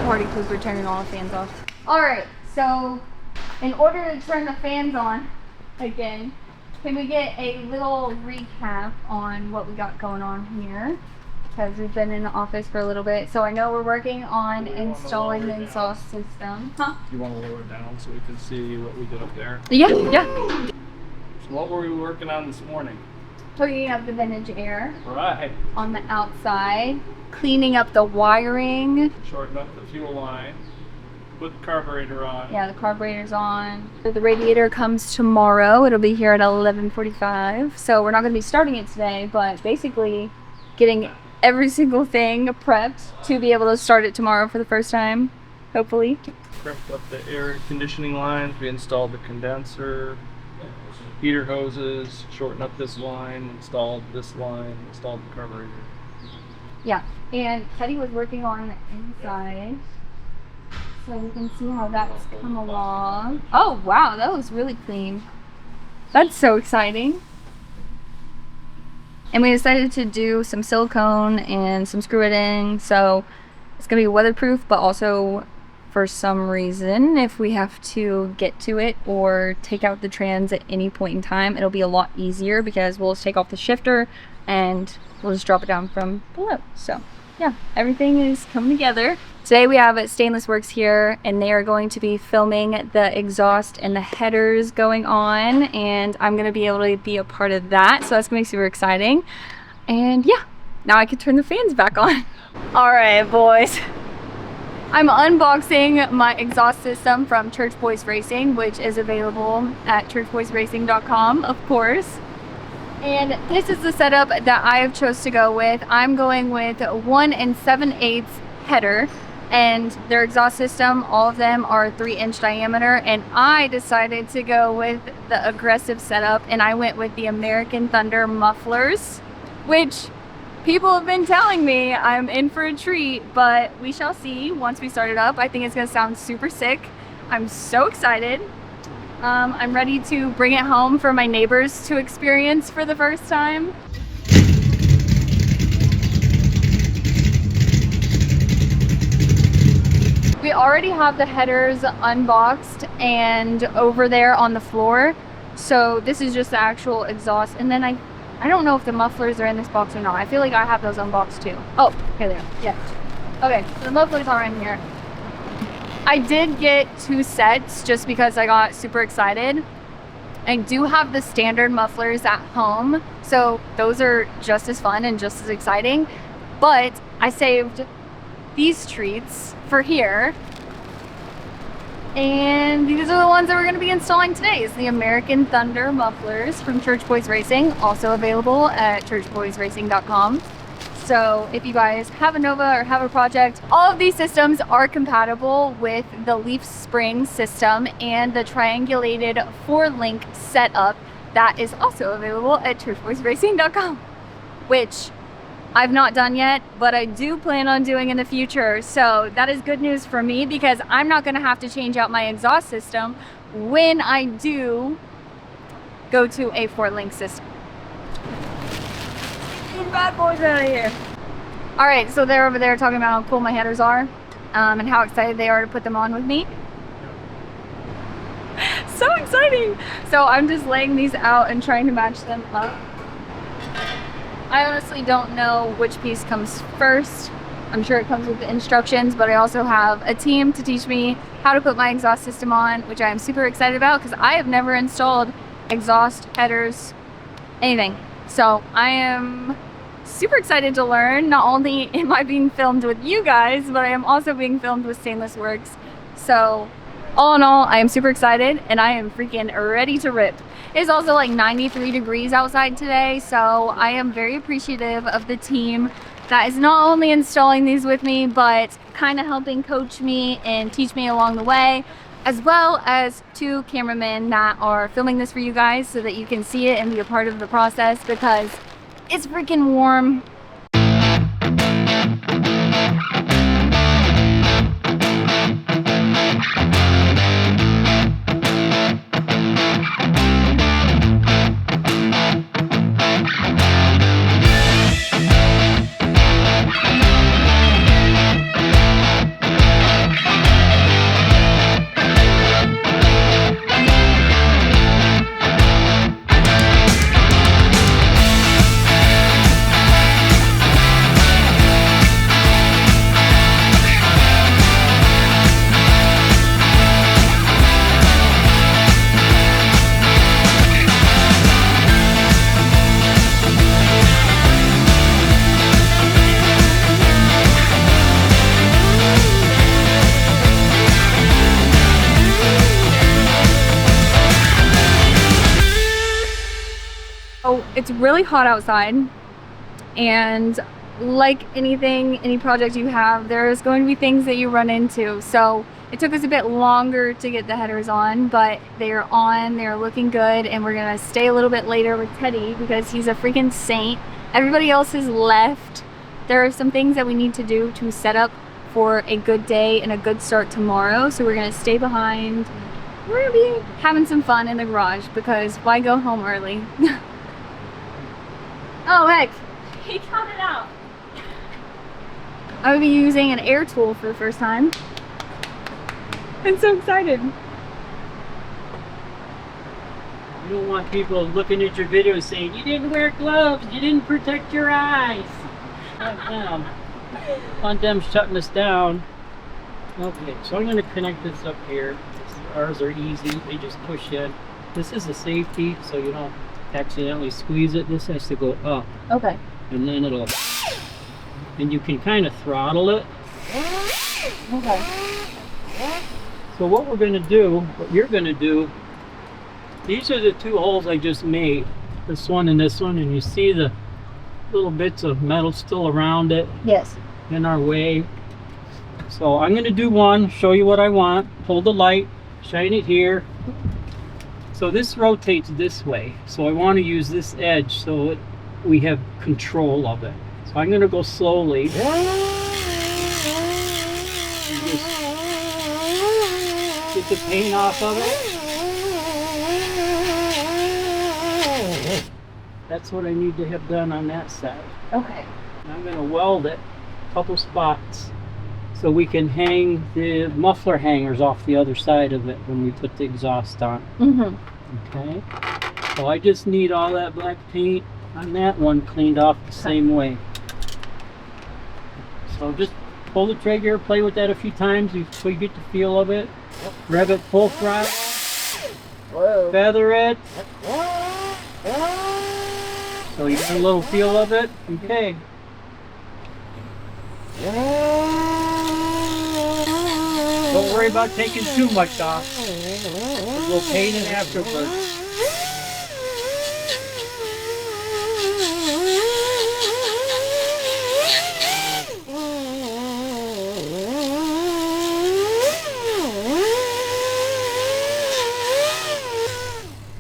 party because we're turning all the fans off. Alright, so in order to turn the fans on again, can we get a little recap on what we got going on here? Because we've been in the office for a little bit. So I know we're working on installing the exhaust system. Huh? You want to lower it down so we can see what we did up there? Yeah. So what were we working on this morning? Hooking up the vintage air. Right. On the outside. Cleaning up the wiring. Shorten up the fuel line. Put the carburetor on. Yeah, the carburetor's on. The radiator comes tomorrow. It'll be here at 11:45. So we're not going to be starting it today, but basically getting every single thing prepped to be able to start it tomorrow for the first time, hopefully. Crimped up the air conditioning lines. We installed the condenser, heater hoses, shortened up this line, installed this line, installed the carburetor. Yeah, and Teddy was working on the inside, so we can see how that's come along. Oh wow, that was really clean. That's so exciting. And we decided to do some silicone and some screw-it-in, so it's gonna be weatherproof, but also for some reason, if we have to get to it or take out the trans at any point in time, it'll be a lot easier because we'll just take off the shifter and we'll just drop it down from below. So yeah, everything is coming together. Today we have Stainless Works here, and they are going to be filming the exhaust and the headers going on, and I'm gonna be able to be a part of that, so that's gonna be super exciting. And yeah, now I can turn the fans back on. All right, boys. I'm unboxing my exhaust system from Church Boys Racing, which is available at churchboysracing.com, of course. And this is the setup that I have chose to go with. I'm going with 1 7/8 header, and their exhaust system, all of them are 3-inch diameter, and I decided to go with the aggressive setup, and I went with the American Thunder mufflers, which people have been telling me I'm in for a treat, but we shall see once we start it up. I think it's gonna sound super sick. I'm so excited. I'm ready to bring it home for my neighbors to experience for the first time. We already have the headers unboxed and over there on the floor. So this is just the actual exhaust. And then I don't know if the mufflers are in this box or not. I feel like I have those unboxed too. Oh, here they are. Yeah. Okay, so the mufflers are in here. I did get 2 sets just because I got super excited. I do have the standard mufflers at home, so those are just as fun and just as exciting. But I saved these treats for here. And these are the ones that we're going to be installing today. It's the American Thunder mufflers from Church Boys Racing, also available at churchboysracing.com. So if you guys have a Nova or have a project, all of these systems are compatible with the leaf spring system and the triangulated 4-link setup that is also available at churchboysracing.com, which I've not done yet, but I do plan on doing in the future. So that is good news for me because I'm not going to have to change out my exhaust system when I do go to a 4-link system. These bad boys out of here. All right, so they're over there talking about how cool my headers are and how excited they are to put them on with me. So exciting. So I'm just laying these out and trying to match them up. I honestly don't know which piece comes first. I'm sure it comes with the instructions, but I also have a team to teach me how to put my exhaust system on, which I am super excited about because I have never installed exhaust, headers, anything. So I am super excited to learn. Not only am I being filmed with you guys, but I am also being filmed with Stainless Works. So all in all, I am super excited and I am freaking ready to rip. It's also like 93 degrees outside today, so I am very appreciative of the team that is not only installing these with me, but kind of helping coach me and teach me along the way, as well as 2 cameramen that are filming this for you guys so that you can see it and be a part of the process because it's freaking warm. it's really hot outside, and like anything, any project you have, there's going to be things that you run into. So it took us a bit longer to get the headers on, but they're on, they're looking good, and we're gonna stay a little bit later with Teddy because he's a freaking saint. Everybody else has left. There are some things that we need to do to set up for a good day and a good start tomorrow, so we're gonna stay behind. We're gonna be having some fun in the garage because why go home early? Oh heck, he cut it out. I will be using an air tool for the first time. I'm so excited. You don't want people looking at your videos saying, you didn't wear gloves, you didn't protect your eyes. On them shutting us down. Okay, so I'm going to connect this up here. Ours are easy, they just push in. This is a safety, so you don't accidentally squeeze it. This has to go up. Okay. And then it'll, and you can kind of throttle it. Okay. So what we're going to do, what you're going to do, these are the two holes I just made, this one, and you see the little bits of metal still around it. Yes. In our way. So I'm going to do one, show you what I want, hold the light, shine it here. So this rotates this way, so I want to use this edge so we have control of it. So I'm going to go slowly. Just get the paint off of it. That's what I need to have done on that side. Okay. And I'm going to weld it a couple spots so we can hang the muffler hangers off the other side of it when we put the exhaust on. Okay. So I just need all that black paint on that one cleaned off the same way. So just pull the trigger, play with that a few times so you get the feel of it. Rev it full throttle. Whoa. Feather it. So you get a little feel of it. Okay. Don't worry about taking too much off. We'll paint it afterwards.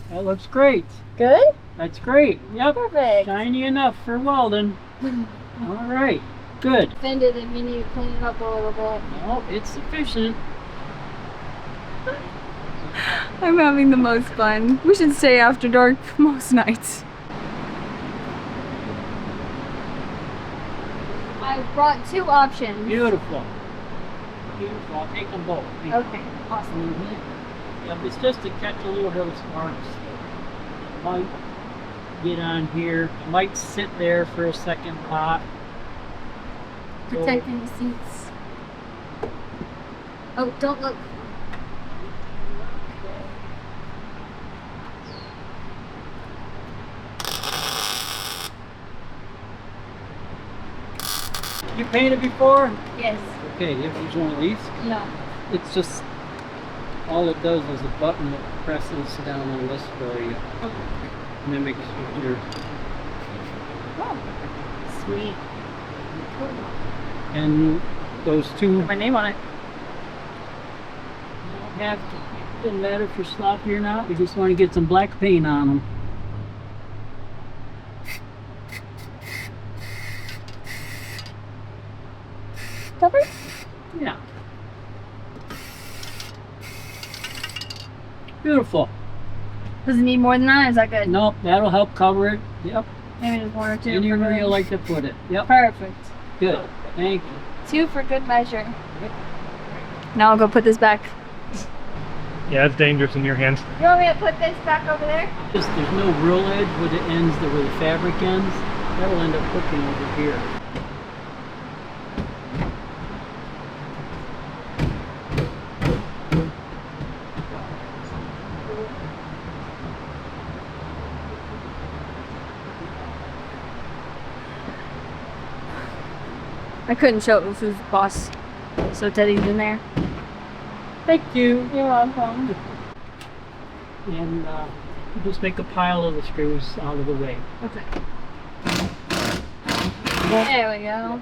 That looks great. Good? That's great. Yep. Perfect. Shiny enough for welding. All right. Good. Offended if you need to clean it up a little bit. No, it's sufficient. I'm having the most fun. We should stay after dark most nights. I brought two options. Beautiful. Beautiful. I'll take them both. Okay, awesome. Yep, it's just to catch a little bit of sparks. Might get on here. Might sit there for a second pop. Protecting the seats. Oh, don't look. You painted before? Yes. Okay, you ever use one of these? No. It's just, all it does is a button that presses down on this for you. And then makes your... Oh, sweet. And those two... Put my name on it. You don't have to, it doesn't matter if you're sloppy or not, we just want to get some black paint on them. Cover? Yeah. Beautiful. Does it need more than that? Is that good? Nope, that'll help cover it. Yep. Maybe just one or two. Anywhere you like to put it. Yep. Perfect. Good. Thank you. Two for good measure. Now I'll go put this back. Yeah, it's dangerous in your hands. You want me to put this back over there? Just there's no real edge where the ends, where the fabric ends. That'll end up hooking over here. I couldn't show it with his boss, so Teddy's in there. Thank you. You're welcome. And Just make a pile of the screws out of the way. Okay. There we go.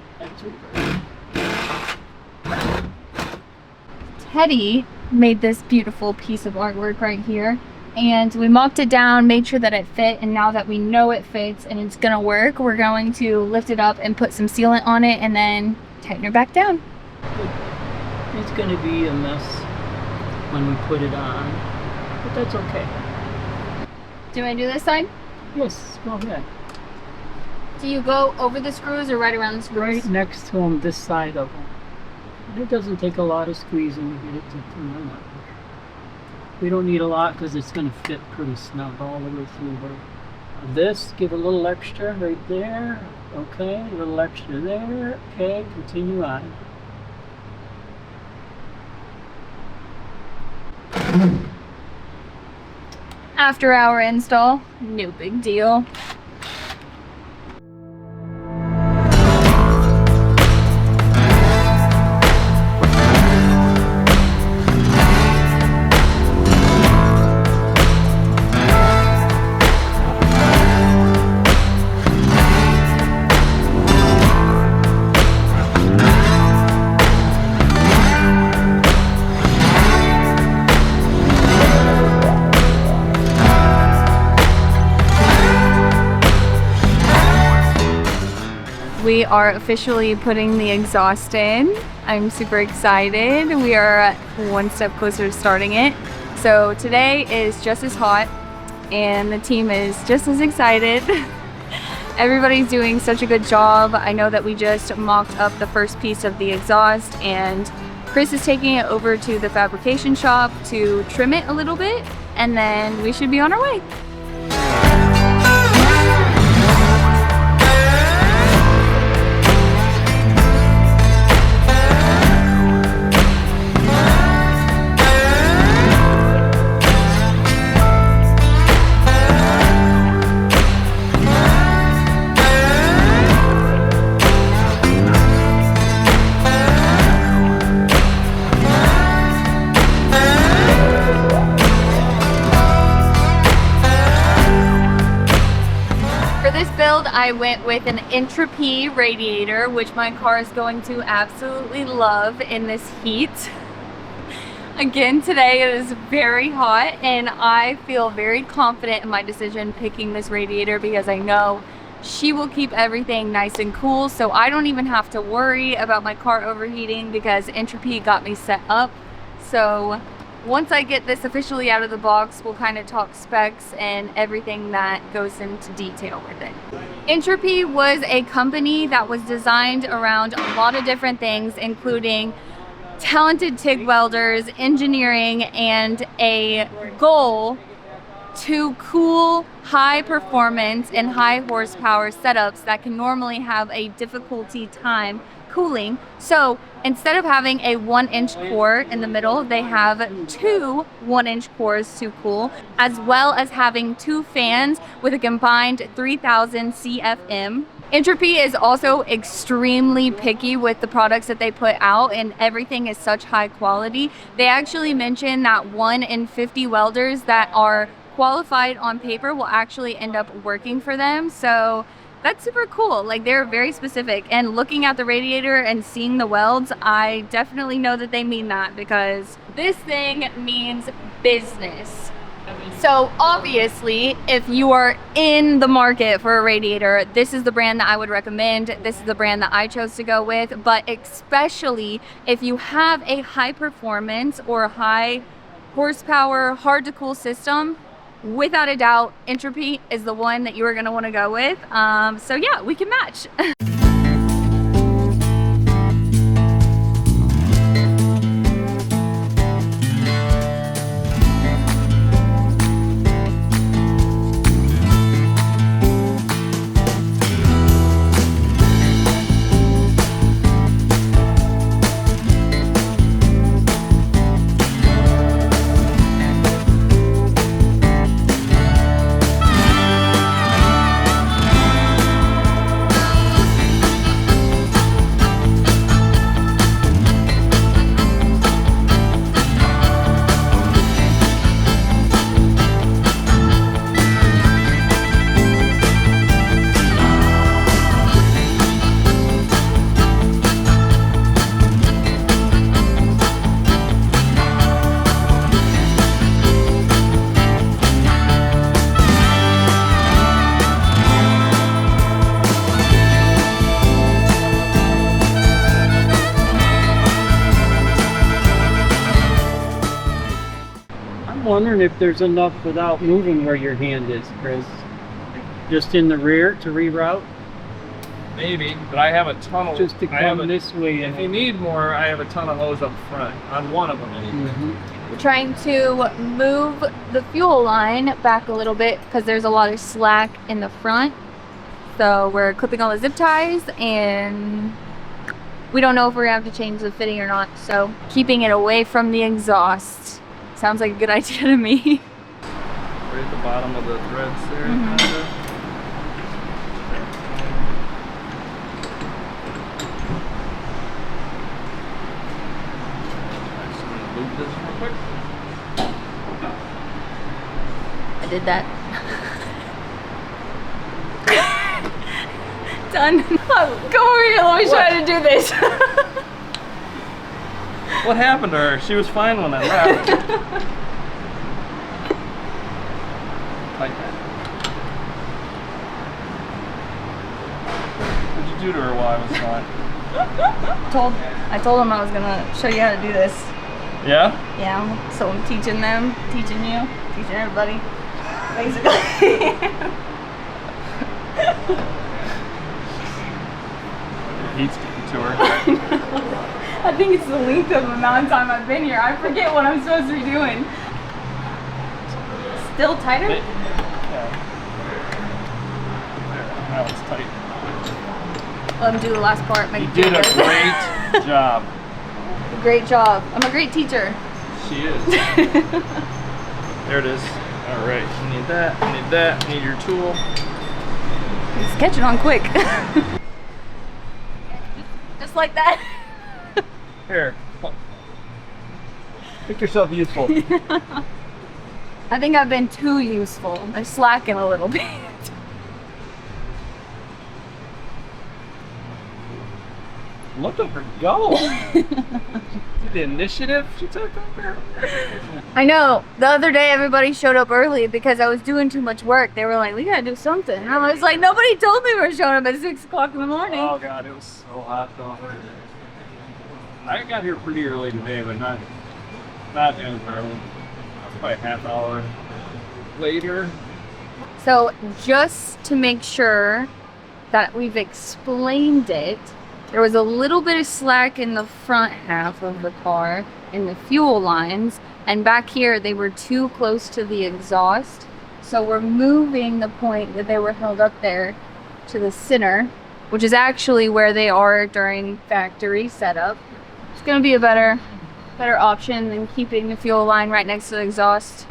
Teddy made this beautiful piece of artwork right here, and we mocked it down, made sure that it fit, and now that we know it fits and it's gonna work, we're going to lift it up and put some sealant on it and then tighten her back down. It's gonna be a mess when we put it on, but that's okay. Do you want to do this side? Yes, go ahead. Do you go over the screws or right around the screws? Right next to them, this side of them. It doesn't take a lot of squeezing to get it to turn on. We don't need a lot because it's going to fit pretty snug all the way through her. This, give a little extra right there. Okay, a little extra there. Okay, continue on. After our install, no big deal. We are officially putting the exhaust in. I'm super excited. We are one step closer to starting it. So today is just as hot and the team is just as excited. Everybody's doing such a good job. I know that we just mocked up the first piece of the exhaust and Chris is taking it over to the fabrication shop to trim it a little bit and then we should be on our way. I went with an Entropy radiator, which my car is going to absolutely love in this heat. Again, today it is very hot and I feel very confident in my decision picking this radiator because I know she will keep everything nice and cool, so I don't even have to worry about my car overheating because Entropy got me set up. So once I get this officially out of the box, we'll kind of talk specs and everything that goes into detail with it. Entropy was a company that was designed around a lot of different things, including talented TIG welders, engineering, and a goal to cool high performance and high horsepower setups that can normally have a difficulty time cooling. So instead of having a 1-inch core in the middle, they have 2 1-inch cores to cool, as well as having 2 fans with a combined 3000 CFM. Entropy is also extremely picky with the products that they put out, and everything is such high quality. They actually mention that 1 in 50 welders that are qualified on paper will actually end up working for them. So that's super cool. Like, they're very specific, and looking at the radiator and seeing the welds, I definitely know that they mean that because this thing means business. So obviously, if you are in the market for a radiator, this is the brand that I would recommend. This is the brand that I chose to go with, but especially if you have a high performance or high horsepower, hard to cool system, without a doubt, Entropy is the one that you are going to want to go with. So yeah, we can match. wondering if there's enough without moving where your hand is, Chris. Just in the rear to reroute? Maybe, but I have a tunnel. Just to come this way. If you need more, I have a ton of hose up front on one of them. We're trying to move the fuel line back a little bit because there's a lot of slack in the front. So we're clipping all the zip ties, and we don't know if we're gonna have to change the fitting or not. So keeping it away from the exhaust sounds like a good idea to me. Right at the bottom of the threads there. Kinda. Move this real quick. I did that. Done. Go over here, let me try to do this. What happened to her? She was fine when I left. Like that. What'd you do to her while I was gone? I told them I was gonna show you how to do this. Yeah? Yeah, so I'm teaching them, teaching you, teaching everybody, basically. Heat's getting to her. I think it's the length of the amount of time I've been here. I forget what I'm supposed to be doing. Still tighter? Yeah. There, now it's tight. Let me do the last part. You did a great job. Great job. I'm a great teacher. She is. There it is. All right. You need that. You need that. You need your tool. He's catching on quick. Just like that. Here. Make yourself useful. I think I've been too useful. I'm slacking a little bit. Look at her go. The initiative she took over. I know. The other day, everybody showed up early because I was doing too much work. They were like, we gotta do something. And I was like, nobody told me we were showing up at 6 o'clock in the morning. Oh God, it was so hot though. I got here pretty early today, but not as early. Probably a half hour later. So just to make sure that we've explained it, there was a little bit of slack in the front half of the car in the fuel lines, and back here they were too close to the exhaust. So we're moving the point that they were held up there to the center, which is actually where they are during factory setup. It's gonna be a better option than keeping the fuel line right next to the exhaust.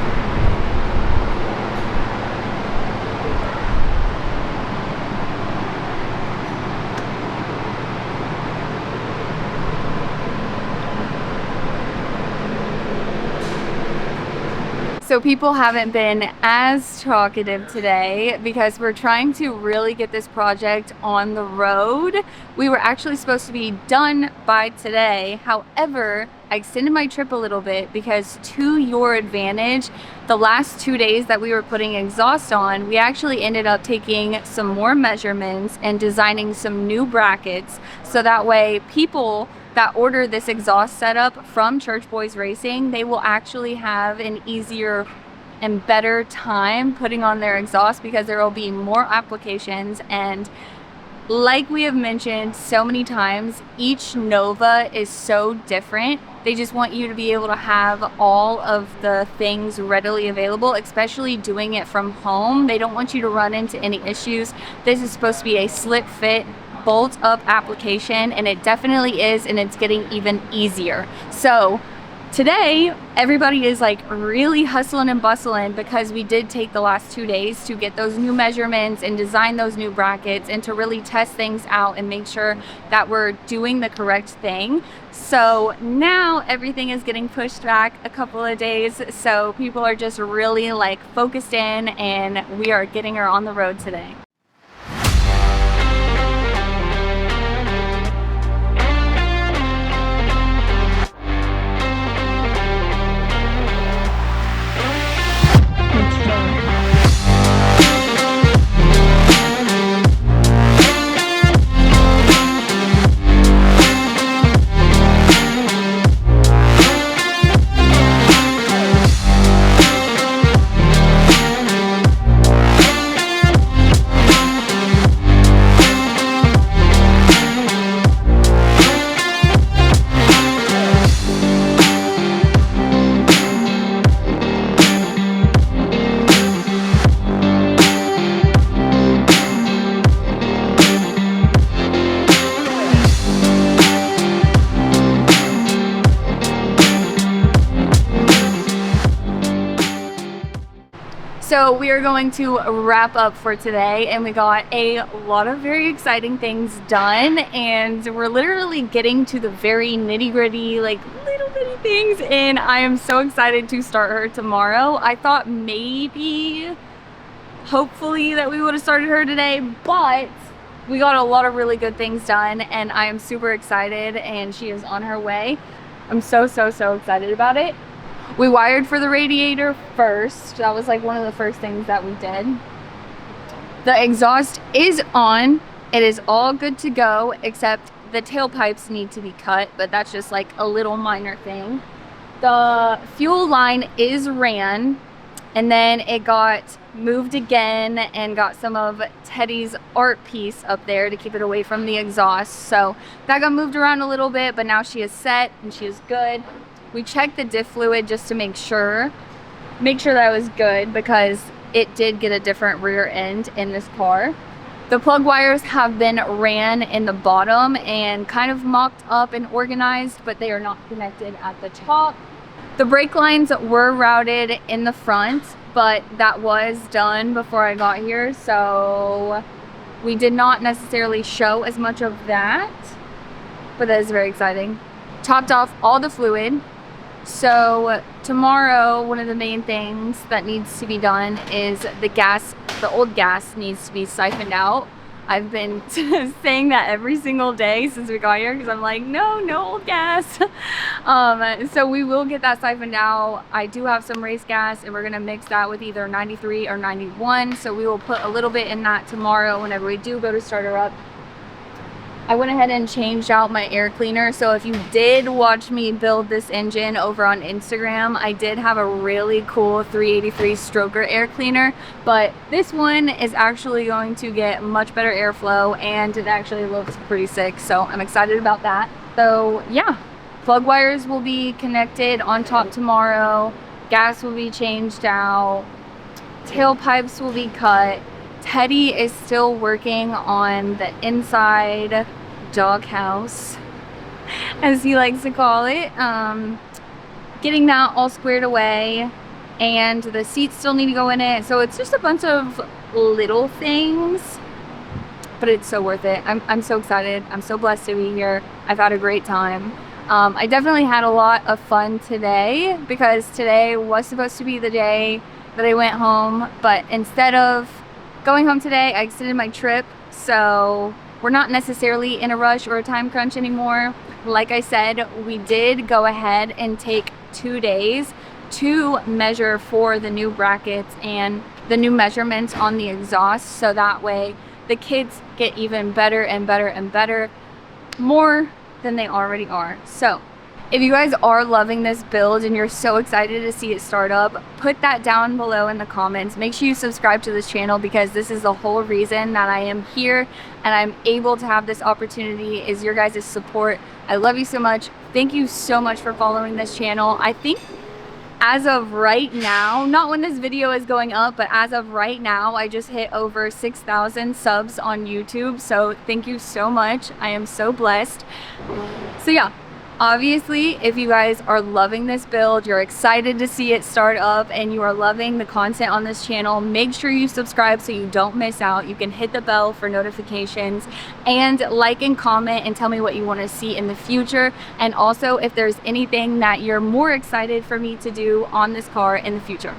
So people haven't been as talkative today because we're trying to really get this project on the road. We were actually supposed to be done by today. However, I extended my trip a little bit because, to your advantage, the last 2 days that we were putting exhaust on, we actually ended up taking some more measurements and designing some new brackets, so that way people that order this exhaust setup from Church Boys Racing, they will actually have an easier and better time putting on their exhaust because there will be more applications. And like we have mentioned so many times, each Nova is so different. They just want you to be able to have all of the things readily available, especially doing it from home. They don't want you to run into any issues. This is supposed to be a slip fit, bolt up application, and it definitely is, and it's getting even easier. So today everybody is like really hustling and bustling because we did take the last 2 days to get those new measurements and design those new brackets and to really test things out and make sure that we're doing the correct thing. So now everything is getting pushed back a couple of days, so people are just really like focused in, and we are getting her on the road today. So we are going to wrap up for today, and we got a lot of very exciting things done, and we're literally getting to the very nitty-gritty, like little bitty things, and I am so excited to start her tomorrow. I thought maybe, hopefully, that we would have started her today, but we got a lot of really good things done, and I am super excited, and she is on her way. I'm so excited about it. We wired for the radiator first. That was like one of the first things that we did. The exhaust is on. It is all good to go, except the tailpipes need to be cut, but that's just like a little minor thing. The fuel line is ran, and then it got moved again and got some of Teddy's art piece up there to keep it away from the exhaust. So that got moved around a little bit, but now she is set and she is good. We checked the diff fluid just to make sure that was good, because it did get a different rear end in this car. The plug wires have been ran in the bottom and kind of mocked up and organized, but they are not connected at the top. The brake lines were routed in the front, but that was done before I got here, so we did not necessarily show as much of that, but that is very exciting. Topped off all the fluid. So tomorrow, one of the main things that needs to be done is the old gas needs to be siphoned out. I've been saying that every single day since we got here, because I'm like, no old gas. So we will get that siphoned out. I do have some race gas, and we're gonna mix that with either 93 or 91. So we will put a little bit in that tomorrow whenever we do go to start her up. I went ahead and changed out my air cleaner. So if you did watch me build this engine over on Instagram, I did have a really cool 383 stroker air cleaner, but this one is actually going to get much better airflow, and it actually looks pretty sick. So I'm excited about that. So yeah, plug wires will be connected on top tomorrow. Gas will be changed out. Tailpipes will be cut. Teddy is still working on the inside doghouse, as he likes to call it, getting that all squared away, and the seats still need to go in it. So it's just a bunch of little things, but it's so worth it. I'm so excited. I'm so blessed to be here. I've had a great time. I definitely had a lot of fun today, because today was supposed to be the day that I went home, but instead of going home today, I extended my trip, so we're not necessarily in a rush or a time crunch anymore. Like I said, we did go ahead and take 2 days to measure for the new brackets and the new measurements on the exhaust, so that way the kids get even better and better and better, more than they already are. So if you guys are loving this build and you're so excited to see it start up, put that down below in the comments. Make sure you subscribe to this channel, because this is the whole reason that I am here and I'm able to have this opportunity, is your guys' support. I love you so much. Thank you so much for following this channel. I think as of right now, not when this video is going up, but as of right now, I just hit over 6,000 subs on YouTube. So thank you so much. I am so blessed. So yeah. Obviously, if you guys are loving this build, you're excited to see it start up, and you are loving the content on this channel, make sure you subscribe so you don't miss out. You can hit the bell for notifications, and like and comment and tell me what you want to see in the future. And also, if there's anything that you're more excited for me to do on this car in the future.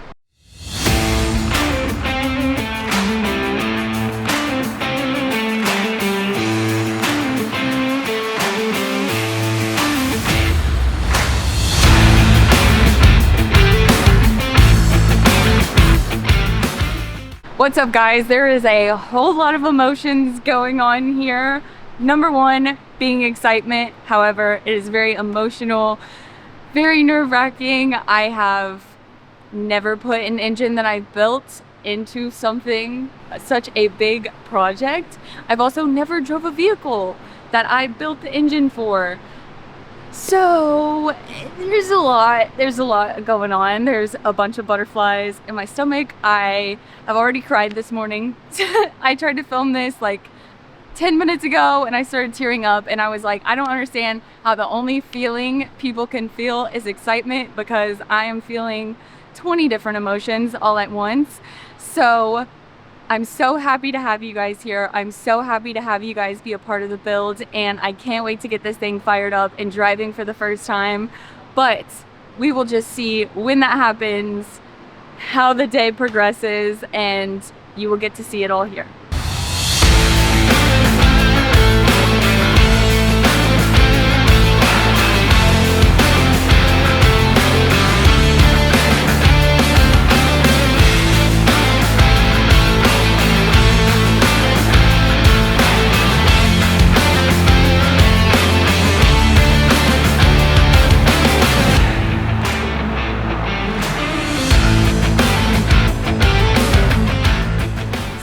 What's up, guys? There is a whole lot of emotions going on here. Number one being excitement. However, it is very emotional, very nerve-wracking. I have never put an engine that I built into something, such a big project. I've also never drove a vehicle that I built the engine for. So there's a lot going on. There's a bunch of butterflies in my stomach. I have already cried this morning. I tried to film this like 10 minutes ago and I started tearing up, and I was like, I don't understand how the only feeling people can feel is excitement, because I am feeling 20 different emotions all at once. So I'm so happy to have you guys here. I'm so happy to have you guys be a part of the build, and I can't wait to get this thing fired up and driving for the first time. But we will just see when that happens, how the day progresses, and you will get to see it all here.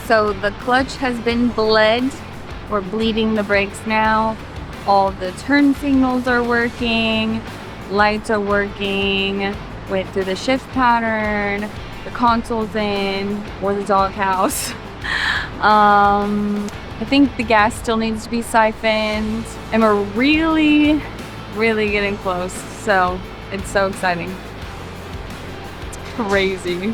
So the clutch has been bled. We're bleeding the brakes now. All the turn signals are working. Lights are working. Went through the shift pattern. The console's in. Or the doghouse. I think the gas still needs to be siphoned. And we're really, really getting close. So it's so exciting. It's crazy.